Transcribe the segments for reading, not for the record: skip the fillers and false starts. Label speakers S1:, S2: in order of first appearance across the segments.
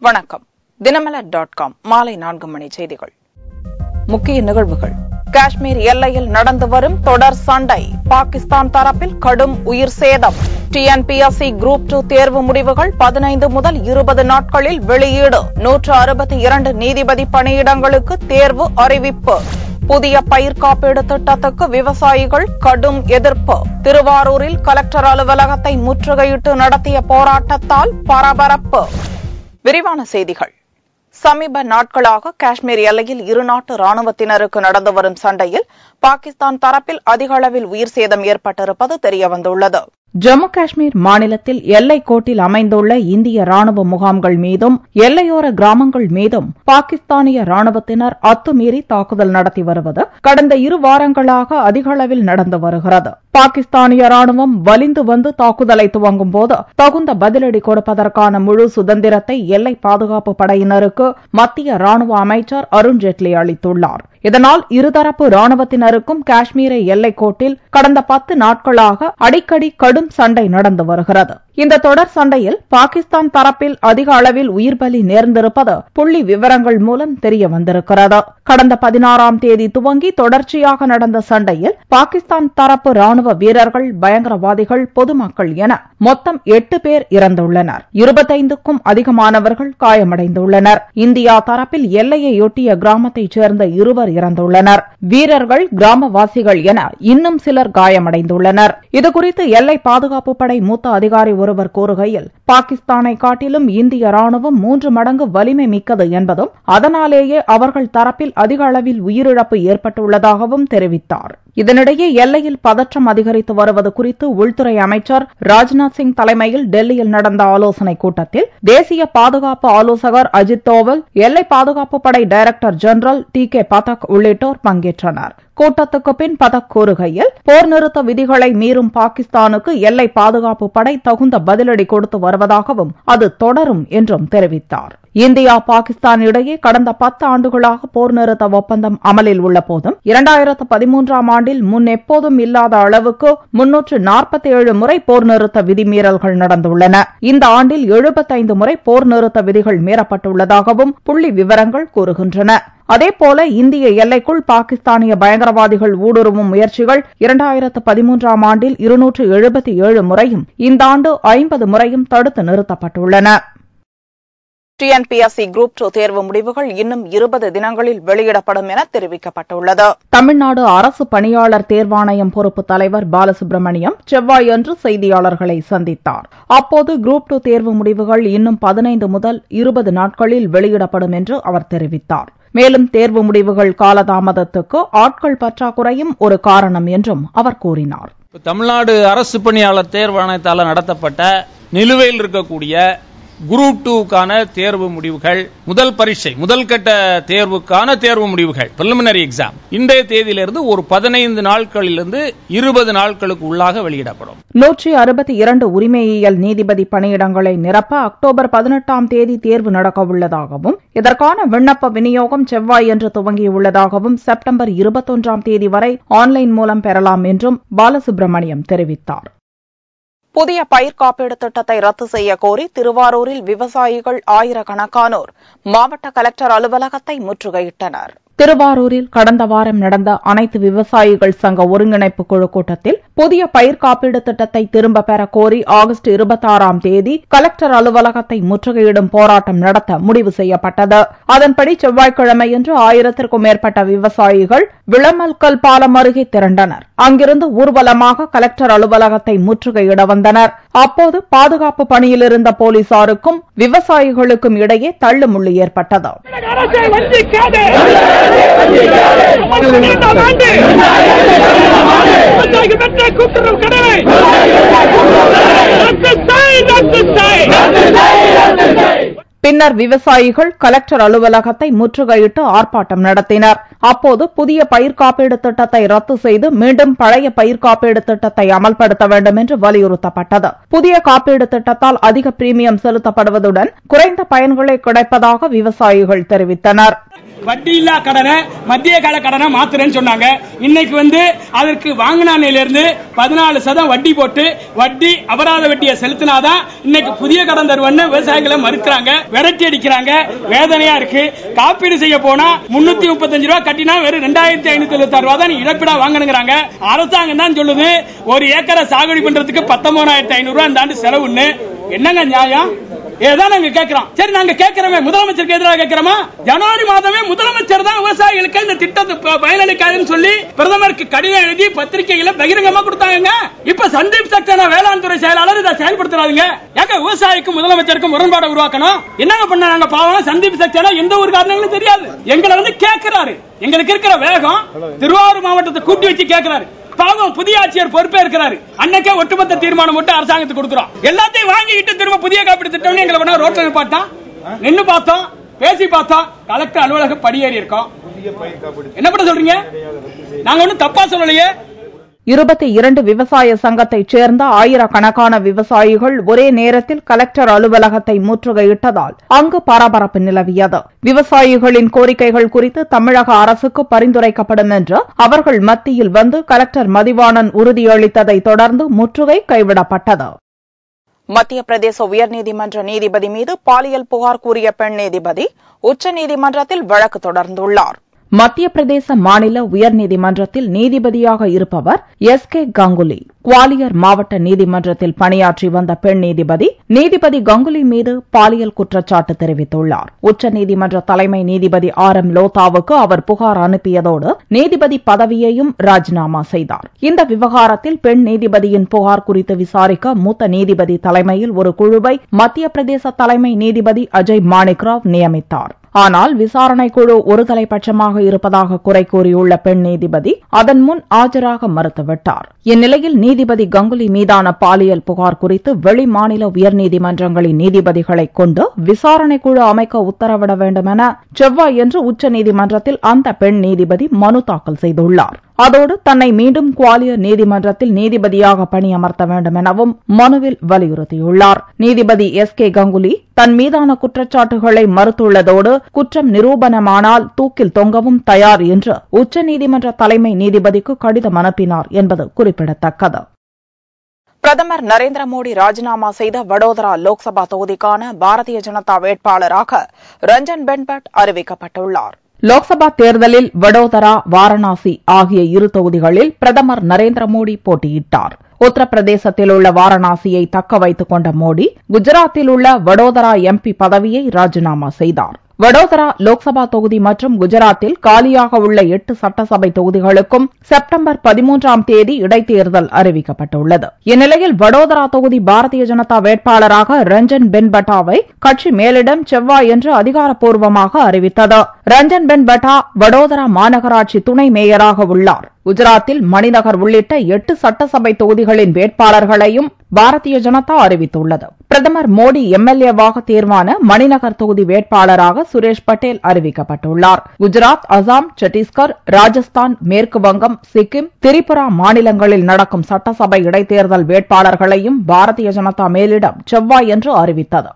S1: வணக்கம். தினமலர்.com மாலை 4 மணி செய்திகள். முக்கிய நிகழ்வுகள். காஷ்மீர் எல்லையில் நடந்து வரும் தொடர் சண்டை. பாகிஸ்தான் தரப்பில் கடும் உயிர் சேதம். TNPSC குரூப் 2 தேர்வு முடிவுகள் 15 முதல் 20 நாட்களில் வெளியீடு. 162 நீதிபதி பணியிடங்களுக்கு தேர்வு அறிவிப்பு. புதிய பயிர் காப்பீடு திட்டத்துக்கு விவசாயிகள் கடும் எதிர்ப்பு. திருவாரூரில் கலெக்டர் அலுவலகத்தை முற்றுகையிட்டு நடத்திய போராட்டத்தால் பரபரப்பு. விரிவான செய்திகள். சமீப நாட்களாக காஷ்மீர் எல்லையில் இரு நாட்டு ராணுவத்தினருக்கு நடந்து வரும் சண்டையில் பாகிஸ்தான் தரப்பில் அதிக அளவில் உயிர் சேதம் ஏற்பட்டிருப்பது தெரியவந்துள்ளது. ஜம்மு காஷ்மீர் மாநிலத்தில் எல்லைக் கோட்டில் அமைந்துள்ள இந்திய ராணுவ முகாம்கள் மீதும் எல்லையோர கிராமங்கள் மீதும் பாகிஸ்தானிய ராணுவத்தினர் அத்துமீறி தாக்குதல் நடத்தி வருவது கடந்த 2 வாரங்களாக அதிக அளவில் நடந்து வருகிறது. பாகிஸ்தானிய ராணுவம் வலிந்து வந்து தாக்குதலை துவங்கும் போது தகுந்த பதிலடி கொடுப்பதற்கான முழு சுதந்திரத்தை எல்லை பாதுகாப்பு படையினருக்கு மத்திய ராணுவ அமைச்சர் அருண்ஜேட்லி அளித்துள்ளார். இதனால் இருதரப்பு ராணுவத்தினருக்கும் காஷ்மீரை எல்லைக் கோட்டில் கடந்த 10 நாட்களாக அடிக்கடி கடும் சண்டை நடந்து வருகிறது. இந்த தொடர் சண்டையில் பாகிஸ்தான் தரப்பில் அதிக அளவில் உயிர் பலி நேர்ந்திருப்பது புள்ளி விவரங்கள் மூலம் தெரிய வந்திருக்கிறது. கடந்த 16ஆம் தேதி துவங்கி தொடர்ச்சியாக நடந்த சண்டையில் பாகிஸ்தான் தரப்பு ராணுவ வீரர்கள், பயங்கரவாதிகள், பொதுமக்கள் என மொத்தம் 8 பேர் இறந்துள்ளனர். 25க்கும் அதிகமானவர்கள் காயமடைந்துள்ளனர். இந்தியா தரப்பில் எல்லையையொட்டிய கிராமத்தைச் சேர்ந்த 2 இறந்துள்ளனர். வீரர்கள், கிராமவாசிகள் என இன்னும் சிலர் காயமடைந்துள்ளனர். இதுகுறித்து எல்லை பாதுகாப்பு படை மூத்த அதிகாரி ஒருவர் கூறுகையில், பாகிஸ்தானை காட்டிலும் இந்திய ராணுவம் 3 மடங்கு வலிமை மிக்கது என்பதும் அதனாலேயே அவர்கள் தரப்பில் அதிக அளவில் உயிரிழப்பு ஏற்பட்டுள்ளதாகவும் தெரிவித்தார். இதனிடையே எல்லையில் பதற்றம் அதிகரித்து வருவது குறித்து உள்துறை அமைச்சர் ராஜ்நாத் சிங் தலைமையில் டெல்லியில் நடந்த ஆலோசனைக் கூட்டத்தில் தேசிய பாதுகாப்பு ஆலோசகர் அஜித் தோவல், எல்லை பாதுகாப்பு படை டைரக்டர் ஜெனரல் TK பதக் உள்ளிட்டோர் பங்கேற்றனர். கூட்டத்துக்கு பின் பதக் கூறுகையில், போர் நிறுத்த விதிகளை மீறும் பாகிஸ்தானுக்கு எல்லை பாதுகாப்பு படை தகுந்த பதிலடி கொடுத்து வருவதாகவும் அது தொடரும் என்றும் தெரிவித்தார். இந்தியா, பாகிஸ்தான் இடையே கடந்த 10 ஆண்டுகளாக போர் நிறுத்த ஒப்பந்தம் அமலில் உள்ள போதும் 2013ஆம் ஆண்டில் முன் எப்போதும் இல்லாத அளவுக்கு 347 முறை போர் நிறுத்த விதிமீறல்கள் நடந்துள்ளன. இந்த ஆண்டில் 75 முறை போர் நிறுத்த விதிகள் மீறப்பட்டுள்ளதாகவும் புள்ளி விவரங்கள் கூறுகின்றன. அதேபோல இந்திய எல்லைக்குள் பாகிஸ்தானிய பயங்கரவாதிகள் ஊடுருவும் முயற்சிகள் 2013ஆம் ஆண்டில் 277 முறையும் இந்த ஆண்டு 50 முறையும் தடுத்து நிறுத்தப்பட்டுள்ளன. TNPSC குரூப் 2 தேர்வு முடிவுகள் இன்னும் 20 தினங்களில் வெளியிடப்படும் என தெரிவிக்கப்பட்டுள்ளது. தமிழ்நாடு அரசு பணியாளர் தேர்வாணையம் பொறுப்பு தலைவர் பாலசுப்ரமணியம் செவ்வாயன்று செய்தியாளர்களை சந்தித்தார். அப்போது குரூப் 2 தேர்வு முடிவுகள் இன்னும் 15 முதல் 20 நாட்களில் வெளியிடப்படும் என்று அவர் தெரிவித்தார். மேலும் தேர்வு முடிவுகள் காலதாமதத்துக்கு ஆட்கள் பற்றாக்குறையும் ஒரு காரணம் என்றும் அவர் கூறினார்.
S2: தமிழ்நாடு அரசு பணியாளர் தேர்வாணையத்தால் நடத்தப்பட்ட நிலுவையில் இருக்கக்கூடிய குரூப் 2க்கான தேர்வு முடிவுகள், முதல் பரீட்சை, முதல் கட்ட தேர்வுக்கான தேர்வு முடிவுகள், பிரிலிமினரி எக்ஸாம், இன்றைய தேதியிலிருந்து ஒரு 15 நாட்களிலிருந்து 20 நாட்களுக்கு உள்ளாக வெளியிடப்படும்.
S1: 162 உரிமையியல் நீதிபதி பணியிடங்களை நிரப்ப அக்டோபர் 18ஆம் தேதி தேர்வு நடக்கவுள்ளதாகவும், இதற்கான விண்ணப்ப விநியோகம் செவ்வாயன்று துவங்கியுள்ளதாகவும், செப்டம்பர் 21ஆம் தேதி வரை ஆன்லைன் மூலம் பெறலாம் என்றும் பாலசுப்ரமணியம் தெரிவித்தார். புதிய பயிர் காப்பீடு திட்டத்தை ரத்து செய்ய கோரி திருவாரூரில் விவசாயிகள் ஆயிரக்கணக்கானோர் மாவட்ட கலெக்டர் அலுவலகத்தை முற்றுகையிட்டனர். திருவாரூரில் கடந்த வாரம் நடந்த அனைத்து விவசாயிகள் சங்க ஒருங்கிணைப்பு குழு கூட்டத்தில் புதிய பயிர் காப்பீடு திட்டத்தை திரும்ப பெற கோரி ஆகஸ்ட் 26ஆம் தேதி கலெக்டர் அலுவலகத்தை முற்றுகையிடும் போராட்டம் நடத்த முடிவு செய்யப்பட்டது. அதன்படி செவ்வாய்க்கிழமையன்று 1000க்கும் மேற்பட்ட விவசாயிகள் விளமல்கல் பாலம் அருகே திரண்டனர். அங்கிருந்து ஊர்வலமாக கலெக்டர் அலுவலகத்தை முற்றுகையிட வந்தனர். அப்போது பாதுகாப்பு பணியில் இருந்த போலீசாருக்கும் விவசாயிகளுக்கும் இடையே தள்ளுமுள்ளு ஏற்பட்டது. பின்னர் விவசாயிகள் கலெக்டர் அலுவலகத்தை முற்றுகையிட்டு ஆர்ப்பாட்டம் நடத்தினர். அப்போது புதிய பயிர் காப்பீடு திட்டத்தை ரத்து செய்து மீண்டும் பழைய பயிர் காப்பீடு திட்டத்தை அமல்படுத்த வேண்டும் என்று வலியுறுத்தப்பட்டது. புதிய காப்பீடு திட்டத்தால் அதிக பிரீமியம் செலுத்தப்படுவதுடன் குறைந்த பயன்களே கிடைப்பதாக விவசாயிகள் தெரிவித்தனர்.
S3: வட்டி இல்லா கடனை மத்திய கால கடனை மாத்துறேன்னு சொன்னாங்க. இன்னைக்கு அதற்கு வாங்கினானிலிருந்து 14% வட்டி போட்டு வட்டி அபராத வட்டியை செலுத்தினாதான் இன்னைக்கு புதிய கடன் தருவன்னு விவசாயிகளை மறுக்கிறாங்க, விரட்டி அடிக்கிறாங்க. வேதனையா இருக்கு. காப்பீடு செய்ய போனா 335 ரூபாய் கட்டினா வெறும் 2576 ரூபாய் தான் இழப்பீடா வாங்கணுங்கிறாங்க. அரசாங்கம் தான் சொல்லுது ஒரு ஏக்கரை சாகுபடி பண்றதுக்கு 19,500 ரூபாய் இந்த ஆண்டு செலவுன்னு. என்னங்க நியாயம்? ஏதான் நாங்க கேட்கிறோம். சரி, நாங்க கேட்கிறோமே, முதலமைச்சருக்கு எதிராக கேட்கிறோமா? ஜனவரி மாதமே முதலமைச்சர் தான் விவசாயிகளுக்கு இந்த திட்டத்தை பயனளிக்காதுன்னு சொல்லி பிரதமருக்கு கடிதம் எழுதி பத்திரிகைகளை பகிரங்கமா கொடுத்தாங்க. இப்ப சந்தீப் சக்சேனா வேளாண் துறை செயலாளர் இதை செயல்படுத்துறாங்க. ஏங்க விவசாயிக்கும் முதலமைச்சருக்கும் முரண்பாடு உருவாக்கணும்? என்னங்க பண்ணாங்க? பாவம் சந்தீப் சக்சேனா எந்த ஒரு காரணங்களும் தெரியாது. எங்களை கேட்கிறாரு. எங்களுக்கு இருக்கிற வேகம் திருவாரூர் மாவட்டத்தை கூட்டி வச்சு கேட்கிறாரு. பாவம் புதிய ஆட்சியர் பொறுப்பே இருக்கிறாரு. அன்னைக்கே ஒட்டுமொத்த தீர்மானம் மட்டும் அரசாங்கத்துக்கு கொடுக்கிறோம். எல்லாத்தையும் வாங்கிட்டு திரும்ப புதிய காப்பீடு திட்டம் எங்களை ரோட்ல நிப்பாட்டா நின்னு பார்த்தோம், பேசி பார்த்தோம். கலெக்டர் அலுவலகம் படியேறி இருக்கோம். என்ன பண்ண சொல்றீங்க? நாங்க ஒன்னும் தப்பா சொல்லலையே.
S1: 22 விவசாய சங்கத்தைச் சேர்ந்த ஆயிரக்கணக்கான விவசாயிகள் ஒரே நேரத்தில் கலெக்டர் அலுவலகத்தை முற்றுகையிட்டதால் அங்கு பரபரப்பு நிலவியது. விவசாயிகளின் கோரிக்கைகள் குறித்து தமிழக அரசுக்கு பரிந்துரைக்கப்படும் என்று அவர்கள் மத்தியில் வந்து கலெக்டர் மதிவாணன் உறுதியளித்ததை தொடர்ந்து முற்றுகை கைவிடப்பட்டது. மத்திய பிரதேச உயர்நீதிமன்ற நீதிபதி மீது பாலியல் புகார் கூறிய பெண் நீதிபதி உச்சநீதிமன்றத்தில் வழக்கு தொடர்ந்துள்ளார். மத்திய பிரதேச மாநில உயர்நீதிமன்றத்தில் நீதிபதியாக இருப்பவர் எஸ்.கே. கங்குலி. குவாலியர் மாவட்ட நீதிமன்றத்தில் பணியாற்றி வந்த பெண் நீதிபதி கங்குலி மீது பாலியல் குற்றச்சாட்டு தெரிவித்துள்ளார். உச்சநீதிமன்ற தலைமை நீதிபதி R.M. லோதாவுக்கு அவர் புகார் அனுப்பியதோடு நீதிபதி பதவியையும் ராஜினாமா செய்தார். இந்த விவகாரத்தில் பெண் நீதிபதியின் புகார் குறித்து விசாரிக்க மூத்த நீதிபதி தலைமையில் ஒரு குழுவை மத்திய பிரதேச தலைமை நீதிபதி அஜய் மாணிக்ராவ் நியமித்தார். ஆனால் விசாரணை குழு ஒருதலைபட்சமாக இருப்பதாக குறை கூறியுள்ள பெண் நீதிபதி அதன் முன் ஆஜராக மறுத்துவிட்டார். இந்நிலையில் நீதிபதி கங்குலி மீதான பாலியல் புகார் குறித்து வெளி மாநில உயர்நீதிமன்றங்களின் நீதிபதிகளைக் கொண்டு விசாரணை குழு அமைக்க உத்தரவிட வேண்டும் என செவ்வாயன்று உச்சநீதிமன்றத்தில் அந்த பெண் நீதிபதி மனு தாக்கல் செய்துள்ளார். அதோடு தன்னை மீண்டும் குவாலியர் நீதிமன்றத்தில் நீதிபதியாக பணியமர்த்த வேண்டும் எனவும் மனுவில் வலியுறுத்தியுள்ளார். நீதிபதி எஸ்.கே. கங்குலி தன் மீதான குற்றச்சாட்டுகளை மறுத்துள்ளதோடு குற்றம் நிரூபணமானால் தூக்கில் தொங்கவும் தயார் என்று உச்சநீதிமன்ற தலைமை நீதிபதிக்கு கடிதம் அனுப்பினார் என்பது குறிப்பிடத்தக்கது. பிரதமர் நரேந்திர மோடி ராஜினாமா செய்த வடோதரா லோக்சபா தொகுதிக்கான பாரதிய ஜனதா வேட்பாளராக ரஞ்சன் பென்பட் அறிவிக்கப்பட்டுள்ளார். லோக்சபா தேர்தலில் வடோதரா, வாரணாசி ஆகிய இரு தொகுதிகளில் பிரதமர் நரேந்திர மோடி போட்டியிட்டார். உத்தரப்பிரதேசத்தில் உள்ள வாரணாசியை தக்க வைத்துக் கொண்ட மோடி குஜராத்தில் உள்ள வடோதரா MP பதவியை ராஜினாமா செய்தார். வடோதரா லோக்சபா தொகுதி மற்றும் குஜராத்தில் காலியாக உள்ள 8 சட்டசபை தொகுதிகளுக்கும் செப்டம்பர் 13ஆம் தேதி இடைத்தேர்தல் அறிவிக்கப்பட்டுள்ளது. இந்நிலையில் வடோதரா தொகுதி பாரதிய ஜனதா வேட்பாளராக ரஞ்சன் பென்பட்டாவை கட்சி மேலிடம் செவ்வாயன்று அதிகாரப்பூர்வமாக அறிவித்தது. ரஞ்சன் பென்பட்டா வடோதரா மாநகராட்சி துணை மேயராக உள்ளார். குஜராத்தில் மணிநகர் உள்ளிட்ட 8 சட்டசபை தொகுதிகளின் வேட்பாளர்களையும் பாரதிய ஜனதா அறிவித்துள்ளது. பிரதமர் மோடி MLA-வாக தேர்வான மணிநகர் தொகுதி வேட்பாளராக சுரேஷ் பட்டேல் அறிவிக்கப்பட்டுள்ளார். குஜராத், அசாம், சத்தீஸ்கர், ராஜஸ்தான், மேற்கு வங்கம், சிக்கிம், திரிபுரா மாநிலங்களில் நடக்கும் சட்டசபை இடைத்தேர்தல் வேட்பாளர்களையும் பாரதிய ஜனதா மேலிடம் செவ்வாயன்று அறிவித்தது.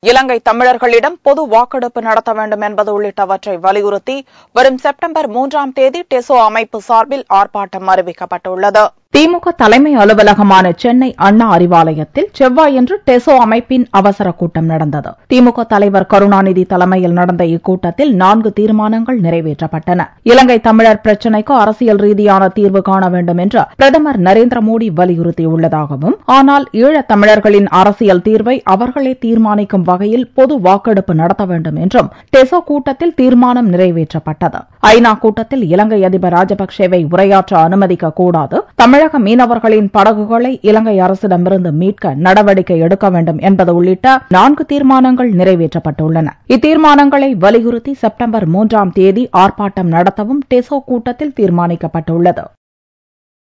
S1: இலங்கை தமிழர்களிடம் பொது வாக்கெடுப்பு நடத்த வேண்டும் என்பது உள்ளிட்டவற்றை வலியுறுத்தி வரும் செப்டம்பர் 3ஆம் தேதி டெசோ அமைப்பு சார்பில் ஆர்ப்பாட்டம் அறிவிக்கப்பட்டுள்ளது. திமுக தலைமை அலுவலகமான சென்னை அண்ணா அறிவாலயத்தில் செவ்வாயன்று டெசோ அமைப்பின் அவசர கூட்டம் நடந்தது. திமுக தலைவர் கருணாநிதி தலைமையில் நடந்த இக்கூட்டத்தில் 4 தீர்மானங்கள் நிறைவேற்றப்பட்டன. இலங்கை தமிழர் பிரச்சினைக்கு அரசியல் ரீதியான தீர்வு காண வேண்டும் என்று பிரதமர் நரேந்திர மோடி வலியுறுத்தியுள்ளதாகவும், ஆனால் ஈழத் தமிழர்களின் அரசியல் தீர்வை அவர்களே தீர்மானிக்கும் வகையில் பொது வாக்கெடுப்பு நடத்த வேண்டும் என்றும் டெசோ கூட்டத்தில் தீர்மானம் நிறைவேற்றப்பட்டது. ஐநா கூட்டத்தில் இலங்கை அதிபர் ராஜபக்சேவை உரையாற்ற அனுமதிக்க கூடாது, தமிழக மீனவர்களின் படகுகளை இலங்கை அரசிடமிருந்து மீட்க நடவடிக்கை எடுக்க வேண்டும் என்பது உள்ளிட்ட 4 தீர்மானங்கள் நிறைவேற்றப்பட்டுள்ளன. இத்தீர்மானங்களை வலியுறுத்தி செப்டம்பர் 3ஆம் தேதி ஆர்ப்பாட்டம் நடத்தவும் டெசோ கூட்டத்தில் தீர்மானிக்கப்பட்டுள்ளது.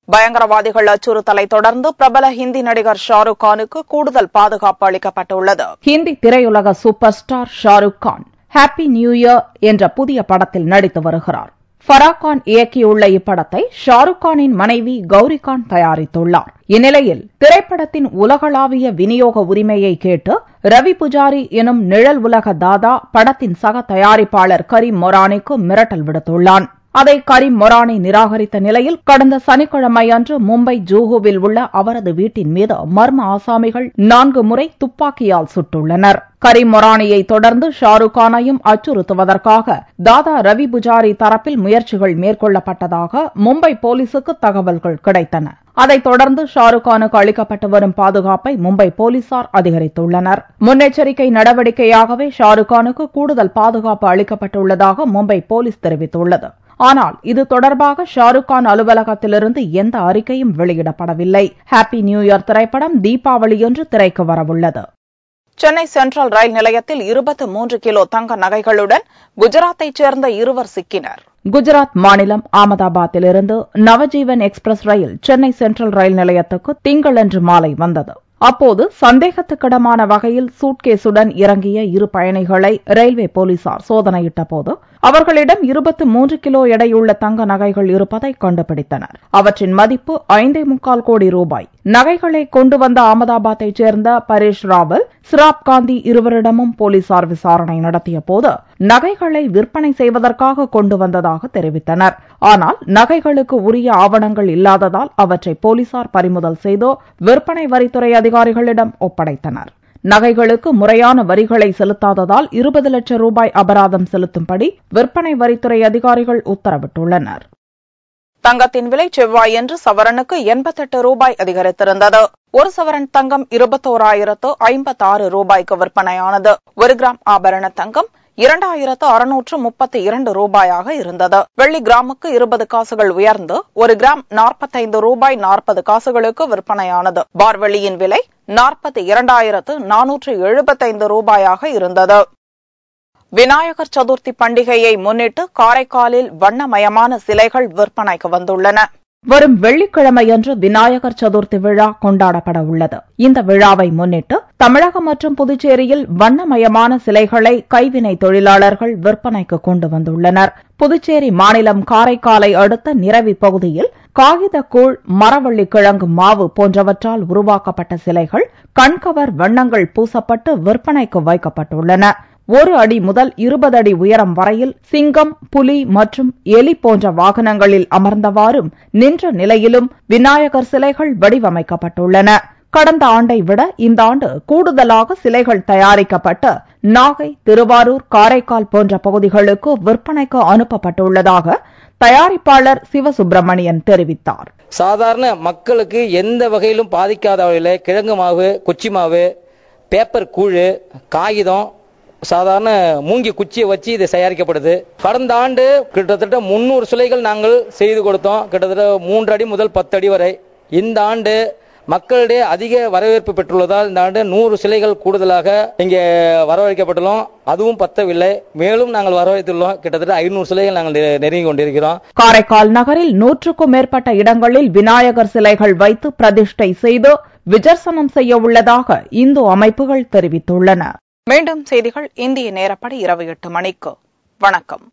S1: பயங்கரவாதிகள் அச்சுறுத்தலை தொடர்ந்து பிரபல ஹிந்தி நடிகர் ஷாருக் கானுக்கு கூடுதல் பாதுகாப்பு அளிக்கப்பட்டுள்ளது. ஹிந்தி திரையுலக super star Shahrukh Khan happy new year என்ற புதிய படத்தில் நடித்து வருகிறார். ஃபராக்கான் இயக்கியுள்ள இப்படத்தை ஷாருக் கானின் மனைவி கௌரிகான் தயாரித்துள்ளார். இந்நிலையில் திரைப்படத்தின் உலகளாவிய விநியோக உரிமையை கேட்டு ரவி புஜாரி எனும் நிழல் உலக தாதா படத்தின் சக தயாரிப்பாளர் கரீம் மொரானிக்கு மிரட்டல் விடுத்துள்ளான். அதை கரீம் மொரானி நிராகரித்த நிலையில் கடந்த சனிக்கிழமையன்று மும்பை ஜூஹுவில் உள்ள அவரது வீட்டின் மீது மர்ம ஆசாமிகள் 4 முறை துப்பாக்கியால் சுட்டுள்ளனர். கரீம் மொரானியை தொடர்ந்து ஷாருக் கானையும் அச்சுறுத்துவதற்காக தாதா ரவி புஜாரி தரப்பில் முயற்சிகள் மேற்கொள்ளப்பட்டதாக மும்பை போலீசுக்கு தகவல்கள் கிடைத்தன. அதைத் தொடர்ந்து ஷாருக் கானுக்கு அளிக்கப்பட்டு வரும் பாதுகாப்பை மும்பை போலீசார் அதிகரித்துள்ளனர். முன்னெச்சரிக்கை நடவடிக்கையாகவே ஷாருக் கானுக்கு கூடுதல் பாதுகாப்பு அளிக்கப்பட்டுள்ளதாக மும்பை போலீஸ் தெரிவித்துள்ளது. ஆனால் இது தொடர்பாக ஷாருக் கான் அலுவலகத்திலிருந்து எந்த அறிக்கையும் வெளியிடப்படவில்லை. ஹாப்பி நியூ இயர் திரைப்படம் தீபாவளியன்று திரைக்கு வரவுள்ளது. சென்னை சென்ட்ரல் ரயில் நிலையத்தில் 23 கிலோ தங்க நகைகளுடன் குஜராத்தைச் சேர்ந்த 2 சிக்கினர். குஜராத் மாநிலம் அகமதாபாத்திலிருந்து நவஜீவன் எக்ஸ்பிரஸ் ரயில் சென்னை சென்ட்ரல் ரயில் நிலையத்துக்கு திங்களன்று மாலை வந்தது. அப்போது சந்தேகத்துக்கிடமான வகையில் சூட்கேசுடன் இறங்கிய 2 பயணிகளை ரயில்வே போலீசார் சோதனையிட்டபோது அவர்களிடம் 23 கிலோ எடையுள்ள தங்க நகைகள் இருப்பதை கண்டுபிடித்தனர். அவற்றின் மதிப்பு 5.25 கோடி ரூபாய். நகைகளை கொண்டு வந்த அகமதாபாத்தைச் சேர்ந்த பரேஷ் ராவல், சிராப் காந்தி இருவரிடமும் போலீசார் விசாரணை நடத்தியபோது நகைகளை விற்பனை செய்வதற்காக கொண்டு வந்ததாக தெரிவித்தனர். ஆனால் நகைகளுக்கு உரிய ஆவணங்கள் இல்லாததால் அவற்றை போலீசார் பறிமுதல் செய்து விற்பனை வரித்துறை அதிகாரிகளிடம் ஒப்படைத்தனர். நகைகளுக்கு முறையான வரிகளை செலுத்தாததால் 20 லட்சம் ரூபாய் அபராதம் செலுத்தும்படி விற்பனை வரித்துறை அதிகாரிகள் உத்தரவிட்டுள்ளனர். தங்கத்தின் விலை செவ்வாயன்று சவரனுக்கு 88 ரூபாய் அதிகரித்திருந்தது. 1 சவரன் தங்கம் 21,056 ரூபாய்க்கு விற்பனையானது. 1 கிராம் ஆபரண தங்கம் 2,632 ரூபாயாக இருந்தது. வெள்ளி கிராமுக்கு 20 காசுகள் உயர்ந்து 1 கிராம் 45 ரூபாய் 40 காசுகளுக்கு விற்பனையானது. பார் வெள்ளியின் விலை 42,475 ரூபாயாக இருந்தது. விநாயகர் சதுர்த்தி பண்டிகையை முன்னிட்டு காரைக்காலில் வண்ணமயமான சிலைகள் விற்பனைக்கு வந்துள்ளன. வரும் வெள்ளிக்கிழமையன்று விநாயகர் சதுர்த்தி விழா கொண்டாடப்பட உள்ளது. இந்த விழாவை முன்னிட்டு தமிழகம் மற்றும் புதுச்சேரியில் வண்ணமயமான சிலைகளை கைவினை தொழிலாளர்கள் விற்பனைக்கு கொண்டு வந்துள்ளனர். புதுச்சேரி மாநிலம் காரைக்காலை அடுத்த நிரவி பகுதியில் காகிதக்கூழ், மரவள்ளி கிழங்கு மாவு போன்றவற்றால் உருவாக்கப்பட்ட சிலைகள் கண்கவர் வண்ணங்கள் பூசப்பட்டு விற்பனைக்கு வைக்கப்பட்டுள்ளன. 1 அடி முதல் 20 அடி உயரம் வரையில் சிங்கம், புலி மற்றும் எலி போன்ற வாகனங்களில் அமர்ந்தவாறும் நின்ற நிலையிலும் விநாயகர் சிலைகள் வடிவமைக்கப்பட்டுள்ளன. கடந்த ஆண்டை விட இந்த ஆண்டு கூடுதலாக சிலைகள் தயாரிக்கப்பட்டு நாகை, திருவாரூர், காரைக்கால் போன்ற பகுதிகளுக்கு விற்பனைக்கு அனுப்பப்பட்டுள்ளதாக தயாரிப்பாளர் சிவசுப்பிரமணியன் தெரிவித்தார்.
S4: சாதாரண மக்களுக்கு எந்த வகையிலும் பாதிக்காத வகையில் கிழங்கு மாவு, கொச்சி மாவு, பேப்பர் கூழ், காகிதம், சாதாரண மூங்கி குச்சியை வச்சு இது தயாரிக்கப்படுது. கடந்த ஆண்டு கிட்டத்தட்ட 300 சிலைகள் நாங்கள் செய்து கொடுத்தோம். கிட்டத்தட்ட 3 அடி முதல் 10 அடி வரை. இந்த ஆண்டு மக்களிடையே அதிக வரவேற்பு பெற்றுள்ளதால் இந்த ஆண்டு 100 சிலைகள் கூடுதலாக இங்கே வரவழைக்கப்பட்டுள்ளோம். அதுவும் பத்தவில்லை, மேலும் நாங்கள் வரவழைத்துள்ளோம். கிட்டத்தட்ட 500 சிலைகள் நாங்கள் நெருங்கி கொண்டிருக்கிறோம்.
S1: காரைக்கால் நகரில் 100க்கும் மேற்பட்ட இடங்களில் விநாயகர் சிலைகள் வைத்து பிரதிஷ்டை செய்து விஜர்சனம் செய்ய உள்ளதாக இந்து அமைப்புகள் தெரிவித்துள்ளன. மீண்டும் செய்திகள் இந்திய நேரப்படி இரவு 8 மணிக்கு. வணக்கம்.